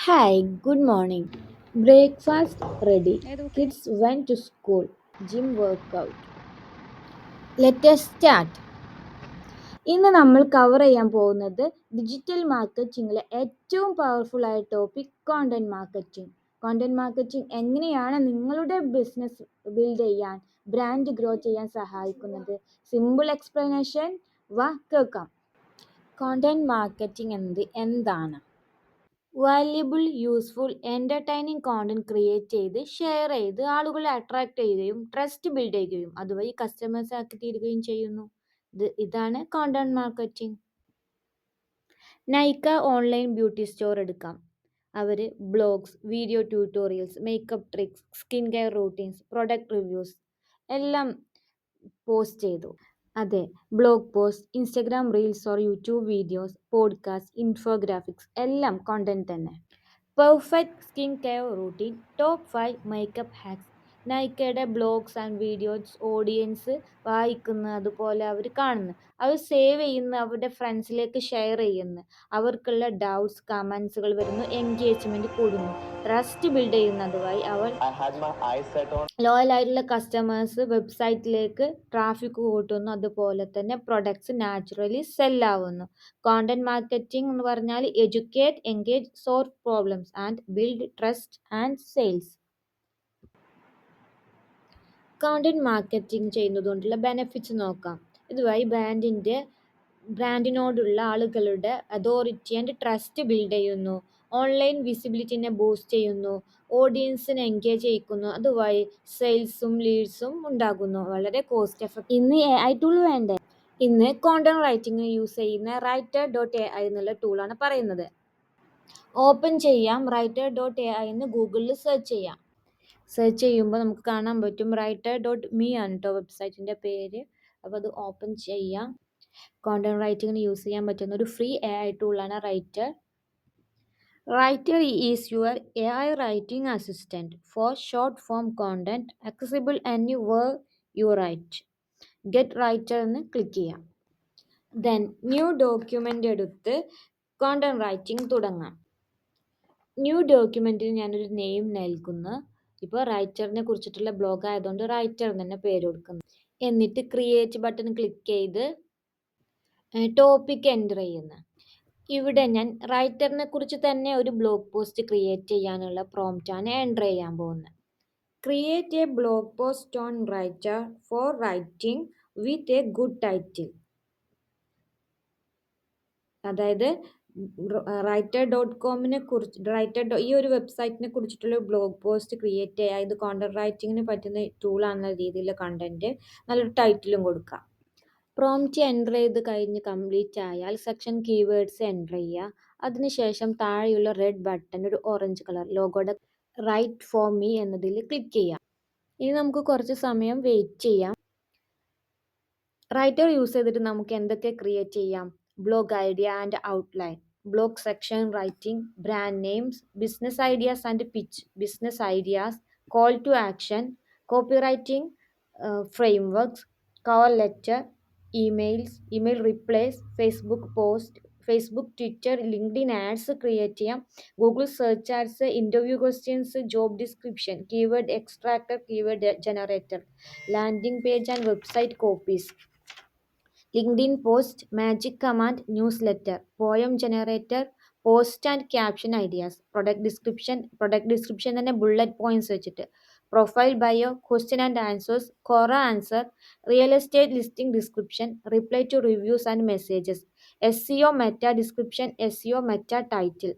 Hi, good morning. Breakfast ready. ഏത് book? Kids went to school. Gym workout. Let us start. ഇന്ന് നമ്മൾ cover ചെയ്യാൻ പോകുന്നത് digital മാർക്കറ്റിംഗിലെ ഏറ്റവും പവർഫുൾ ആയ topic content marketing. Content marketing എങ്ങനെയാണ് നിങ്ങളുടെ ബിസിനസ് ബിൽഡ് ചെയ്യാൻ, ബ്രാൻഡ് ഗ്രോ ചെയ്യാൻ സഹായിക്കുന്നത്? സിമ്പിൾ എക്സ്പ്ലനേഷൻ വാ കേൾക്കാം. കോണ്ടന്റ് മാർക്കറ്റിംഗ് എന്നത് എന്താണ്? Valuable, useful, entertaining content create ചെയ്ത് ഷെയർ ചെയ്ത് ആളുകളെ അട്രാക്ട് ചെയ്യുകയും ട്രസ്റ്റ് ബിൽഡ് ചെയ്യുകയും അതുവഴി കസ്റ്റമേഴ്സ് ആക്കി തീരുകയും ചെയ്യുന്നു. ഇതാണ് content marketing. Nykaa online beauty store എടുക്കാം. അവർ blogs, video tutorials, makeup tricks, skin care routines, product reviews എല്ലാം പോസ്റ്റ് ചെയ്തു. അതെ, blog post, Instagram reels or YouTube videos, podcast, infographics എല്ലാം കോണ്ടന്റ് തന്നെ. Perfect skin care routine, top 5 makeup hacks. നൈക്കയുടെ blogs and videos audience വായിക്കുന്നു, അതുപോലെ അവർ കാണുന്നു, അവർ save ചെയ്യുന്നു, അവരുടെ ഫ്രണ്ട്സിലേക്ക് ഷെയർ ചെയ്യുന്നു, അവർക്കുള്ള ഡൗട്ട്സ് കമൻസുകൾ വരുന്നു, എൻഗേജ്മെൻറ്റ് കൂടുന്നു, ട്രസ്റ്റ് ബിൽഡ് ചെയ്യുന്നതുമായി അവർ ലോയൽ ആയിട്ടുള്ള കസ്റ്റമേഴ്സ് വെബ്സൈറ്റിലേക്ക് ട്രാഫിക് കൂട്ടുന്നു, അതുപോലെ തന്നെ പ്രൊഡക്ട്സ് നാച്ചുറലി സെല്ലാവുന്നു. കോണ്ടന്റ് മാർക്കറ്റിംഗ് എന്ന് പറഞ്ഞാൽ educate, engage, solve problems and build trust and sales. Content marketing ചെയ്യുന്നതുകൊണ്ടുള്ള ബെനിഫിറ്റ്സ് നോക്കാം. ഇതുവഴി ബ്രാൻഡിനോടുള്ള ആളുകളുടെ അതോറിറ്റി ആൻഡ് ട്രസ്റ്റ് ബിൽഡ് ചെയ്യുന്നു, ഓൺലൈൻ വിസിബിലിറ്റിനെ ബൂസ്റ്റ് ചെയ്യുന്നു, ഓഡിയൻസിനെ എൻഗേജ് ചെയ്യിക്കുന്നു, അതുവഴി സെയിൽസും ലീഡ്സും ഉണ്ടാകുന്നു. വളരെ കോസ്റ്റ് എഫക്റ്റീവ്. ഇന്ന് AI ടൂൾ വേണ്ടേ? ഇന്ന് കോണ്ടന്റ് റൈറ്റിംഗിന് യൂസ് ചെയ്യുന്ന writer.ai എന്നുള്ള ടൂളാണ് പറയുന്നത്. ഓപ്പൺ ചെയ്യാം, writer.ai എന്ന് ഗൂഗിളിൽ സെർച്ച് ചെയ്യാം. സെർച്ച് ചെയ്യുമ്പോൾ നമുക്ക് കാണാൻ പറ്റും writer.me ആണ് കേട്ടോ വെബ്സൈറ്റിൻ്റെ പേര്. അപ്പോൾ അത് ഓപ്പൺ ചെയ്യാം. കോണ്ടന്റ് റൈറ്റിങ്ങിന് യൂസ് ചെയ്യാൻ പറ്റുന്ന ഒരു ഫ്രീ AI ടൂളാണ് Rytr. Rytr is your AI writing assistant for short form content, accessible anywhere you write. Get Rytr എന്ന് ക്ലിക്ക് ചെയ്യാം. ദെൻ ന്യൂ ഡോക്യുമെൻ്റ് എടുത്ത് കോണ്ടന്റ് റൈറ്റിംഗ് തുടങ്ങാം. ന്യൂ ഡോക്യുമെൻറ്റിന് ഞാനൊരു നെയിം നൽകുന്നു. ഇപ്പോൾ റൈറ്ററിനെ കുറിച്ചിട്ടുള്ള ബ്ലോഗ് ആയതുകൊണ്ട് റൈറ്റർ തന്നെ പേര് കൊടുക്കുന്നു. എന്നിട്ട് ക്രിയേറ്റ് ബട്ടൺ ക്ലിക്ക് ചെയ്ത് ടോപ്പിക് എൻ്റർ ചെയ്യുന്നു. ഇവിടെ ഞാൻ റൈറ്ററിനെ കുറിച്ച് തന്നെ ഒരു ബ്ലോഗ് പോസ്റ്റ് ക്രിയേറ്റ് ചെയ്യാനുള്ള പ്രോംപ്റ്റാണ് എൻ്റർ ചെയ്യാൻ പോകുന്നത്. Create a blog post on writer for writing with a good title. അതായത് writer.comനെ കുറിച്ച് ഈ ഒരു വെബ്സൈറ്റിനെ കുറിച്ചിട്ടുള്ള ബ്ലോഗ് പോസ്റ്റ് ക്രിയേറ്റ് ചെയ്യുക. ഇത് കോണ്ടന്റ് റൈറ്റിങ്ങിന് പറ്റുന്ന ടൂളാണെന്ന രീതിയിലുള്ള കണ്ടന്റ്, നല്ലൊരു ടൈറ്റിലും കൊടുക്കുക. പ്രോംപ്റ്റ് എൻ്റർ ചെയ്ത് കഴിഞ്ഞ് കംപ്ലീറ്റ് ആയാൽ സെക്ഷൻ കീവേഡ്സ് എൻ്റർ ചെയ്യുക. അതിനുശേഷം താഴെയുള്ള റെഡ് ബട്ടൺ, ഒരു ഓറഞ്ച് കളർ ലോഗോയുടെ റൈറ്റ് ഫോർ മീ എന്നതിൽ ക്ലിക്ക് ചെയ്യാം. ഇനി നമുക്ക് കുറച്ച് സമയം വെയിറ്റ് ചെയ്യാം. റൈറ്റർ യൂസ് ചെയ്തിട്ട് നമുക്ക് എന്തൊക്കെ ക്രിയേറ്റ് ചെയ്യാം? Blog idea and outline, blog section writing, brand names, business ideas and pitch, business ideas, call to action, copy writing frameworks, cover letter, emails, email replies, Facebook post, Facebook, Twitter, LinkedIn ads create ചെയ്യാം, Google search ads, interview questions, job description, keyword extractor, keyword generator, landing page and website copies, LinkedIn post, magic command, newsletter, poem generator, post and caption ideas, product description തന്നെ bullet points വെച്ചിട്ട്, profile bio, question and answers, Quora answer, real estate listing description, reply to reviews and messages, SEO meta description, SEO meta title,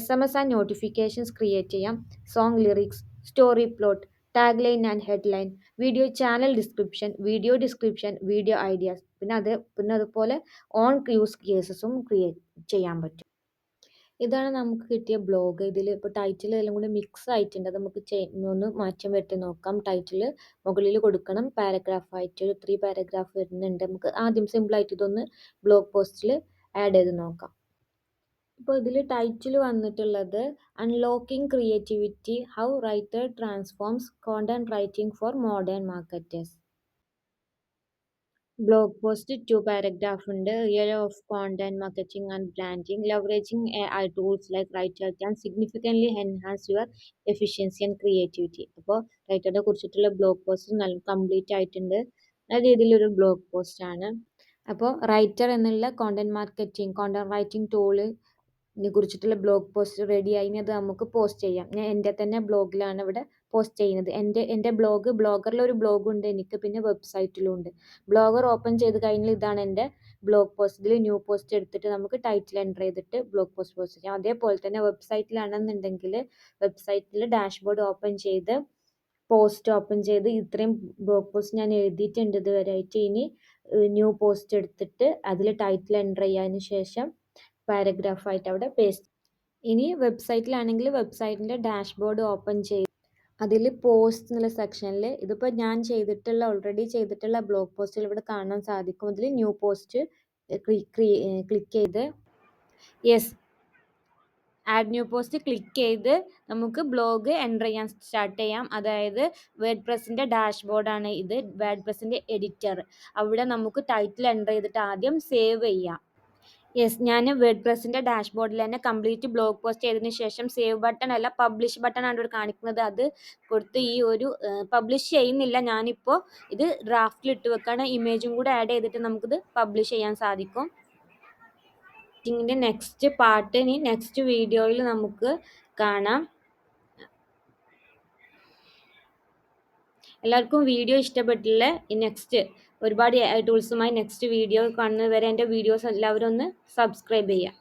SMS and notifications create ചെയ്യാം, song lyrics, story plot, tag line and headline, video channel description, video ideas, പിന്നെ അതുപോലെ own use കേസസും create ചെയ്യാൻ പറ്റും. ഇതാണ് നമുക്ക് കിട്ടിയ blog. ഇതിൽ ഇപ്പോൾ ടൈറ്റിൽ എല്ലാം കൂടി മിക്സ് ആയിട്ടുണ്ട്. അത് നമുക്ക് ഒന്ന് മാറ്റം വരുത്തി നോക്കാം. ടൈറ്റിൽ മുകളിൽ കൊടുക്കണം, പാരഗ്രാഫായിട്ട് ഒരു 3 പാരഗ്രാഫ് വരുന്നുണ്ട്. നമുക്ക് ആദ്യം സിമ്പിളായിട്ട് ഇതൊന്ന് ബ്ലോഗ് പോസ്റ്റിൽ ആഡ് ചെയ്ത് നോക്കാം. ഇപ്പോൾ ഇതിൽ ടൈറ്റിൽ വന്നിട്ടുള്ളത് unlocking creativity, how Rytr transforms content writing for modern marketers. Blog post 2 paragraph ഉണ്ട്. Realm of content marketing and branding leveraging AI tools like Rytr can significantly enhance your efficiency and creativity. അപ്പോൾ റൈറ്ററിനെ കുറിച്ചിട്ടുള്ള blog post നല്ല complete ആയിട്ടുണ്ട്. നല്ല രീതിയിലൊരു blog post ആണ്. അപ്പോൾ റൈറ്റർ എന്നുള്ള കോണ്ടന്റ് റൈറ്റിംഗ് ടൂള് കുറിച്ചിട്ടുള്ള ബ്ലോഗ് പോസ്റ്റ് റെഡിയായി. ഇനി അത് നമുക്ക് പോസ്റ്റ് ചെയ്യാം. ഞാൻ എൻ്റെ തന്നെ ബ്ലോഗിലാണ് ഇവിടെ പോസ്റ്റ് ചെയ്യുന്നത്. എൻ്റെ ബ്ലോഗറിൽ ഒരു ബ്ലോഗ് ഉണ്ട് എനിക്ക്, പിന്നെ വെബ്സൈറ്റിലും ഉണ്ട്. ബ്ലോഗർ ഓപ്പൺ ചെയ്ത് കഴിഞ്ഞാൽ ഇതാണ് എൻ്റെ ബ്ലോഗ് പോസ്റ്റ്. ഇതിൽ ന്യൂ പോസ്റ്റ് എടുത്തിട്ട് നമുക്ക് ടൈറ്റിൽ എൻ്റർ ചെയ്തിട്ട് ബ്ലോഗ് പോസ്റ്റ് ചെയ്യാം. അതേപോലെ തന്നെ വെബ്സൈറ്റിലാണെന്നുണ്ടെങ്കിൽ വെബ്സൈറ്റിൽ ഡാഷ്ബോർഡ് ഓപ്പൺ ചെയ്ത് പോസ്റ്റ് ഓപ്പൺ ചെയ്ത് ഇത്രയും ബ്ലോഗ് പോസ്റ്റ് ഞാൻ എഴുതിയിട്ടുണ്ട് ഇതുവരെയായിട്ട്. ഇനി ന്യൂ പോസ്റ്റ് എടുത്തിട്ട് അതിൽ ടൈറ്റിൽ എൻ്റർ ചെയ്യാതിന് ശേഷം പാരഗ്രാഫായിട്ട് അവിടെ പേസ്റ്റ്. ഇനി വെബ്സൈറ്റിലാണെങ്കിൽ വെബ്സൈറ്റിൻ്റെ ഡാഷ്ബോർഡ് ഓപ്പൺ ചെയ്ത് അതിൽ പോസ്റ്റ് എന്നുള്ള സെക്ഷനിൽ ഇതിപ്പോൾ ഞാൻ ഓൾറെഡി ചെയ്തിട്ടുള്ള ബ്ലോഗ് പോസ്റ്റിൽ ഇവിടെ കാണാൻ സാധിക്കും. അതിൽ ന്യൂ പോസ്റ്റ് ക്ലിക്ക് ചെയ്ത് ആഡ് ന്യൂ പോസ്റ്റ് ക്ലിക്ക് ചെയ്ത് നമുക്ക് ബ്ലോഗ് എൻ്റർ ചെയ്യാൻ സ്റ്റാർട്ട് ചെയ്യാം. അതായത് വേർഡ് പ്രസിൻ്റെ ഡാഷ്ബോർഡാണ് ഇത്, വേർഡ് പ്രസിൻ്റെ എഡിറ്റർ. അവിടെ നമുക്ക് ടൈറ്റിൽ എൻ്റർ ചെയ്തിട്ട് ആദ്യം സേവ് ചെയ്യാം. ഞാൻ വേർഡ് പ്രസിൻ്റെ ഡാഷ്ബോർഡിൽ തന്നെ കംപ്ലീറ്റ് ബ്ലോഗ് പോസ്റ്റ് ചെയ്തതിന് ശേഷം സേവ് ബട്ടൺ അല്ല പബ്ലിഷ് ബട്ടൺ ആണ് ഇവിടെ കാണിക്കുന്നത്. അത് കൊടുത്ത് ഈ ഒരു പബ്ലിഷ് ചെയ്യുന്നില്ല, ഞാനിപ്പോൾ ഇത് ഡ്രാഫ്റ്റിൽ ഇട്ട് വെക്കാണ്. ഇമേജും കൂടെ ആഡ് ചെയ്തിട്ട് നമുക്കിത് പബ്ലിഷ് ചെയ്യാൻ സാധിക്കും. ഇതിൻ്റെ നെക്സ്റ്റ് പാർട്ട് ഇനി നെക്സ്റ്റ് വീഡിയോയിൽ നമുക്ക് കാണാം. എല്ലാവർക്കും വീഡിയോ ഇഷ്ടപ്പെട്ടില്ലേ? നെക്സ്റ്റ് ഒരുപാട് ടൂൾസുമായി നെക്സ്റ്റ് വീഡിയോ കാണുന്നത് വരെ എൻ്റെ വീഡിയോസ് എല്ലാവരും ഒന്ന് സബ്സ്ക്രൈബ് ചെയ്യുക.